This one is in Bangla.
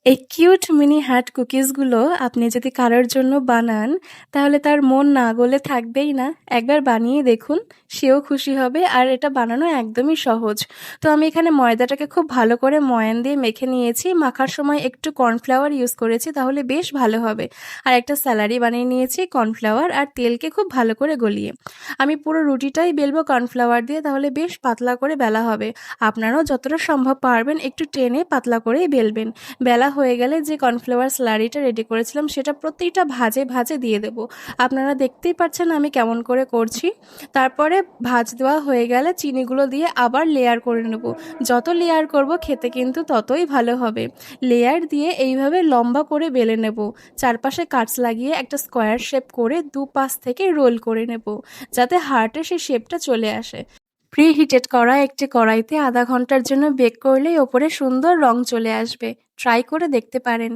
এই কিউট মিনি হার্ট কুকিজগুলো আপনি যদি কারোর জন্য বানান, তাহলে তার মন না গলে থাকবেই না। একবার বানিয়ে দেখুন, সেও খুশি হবে আর এটা বানানো একদমই সহজ। তো আমি এখানে ময়দাটাকে খুব ভালো করে ময়ান দিয়ে মেখে নিয়েছি। মাখার সময় একটু কর্নফ্লাওয়ার ইউজ করেছি, তাহলে বেশ ভালো হবে। আর একটা স্যালারি বানিয়ে নিয়েছি কর্নফ্লাওয়ার আর তেলকে খুব ভালো করে গলিয়ে। আমি পুরো রুটিটাই বেলবো কর্নফ্লাওয়ার দিয়ে, তাহলে বেশ পাতলা করে বেলা হবে। আপনারাও যতটা সম্ভব পারবেন একটু টেনে পাতলা করেই বেলবেন। বেলা হয়ে গেলে যে কর্নফ্লাওয়ার স্লারিটা রেডি করেছিলাম সেটা প্রত্যেকটা ভাজে ভাজে দিয়ে দেব। আপনারা দেখতেই পাচ্ছেন আমি কেমন করে করছি। তারপরে ভাজ দেওয়া হয়ে গেলে চিনিগুলো দিয়ে আবার লেয়ার করে নেব। যত লেয়ার করব খেতে কিন্তু ততই ভালো হবে। লেয়ার দিয়ে এইভাবে লম্বা করে বেলে নেব। চারপাশে কাটস লাগিয়ে একটা স্কোয়ার শেপ করে দুপাশ থেকে রোল করে নেব, যাতে হার্টের সেই শেপটা চলে আসে। প্রি-হিটেড করা একটি কড়াইতে আধা ঘন্টার জন্য বেক করলেই ওপরে সুন্দর রং চলে আসবে। ট্রাই করে দেখতে পারেন।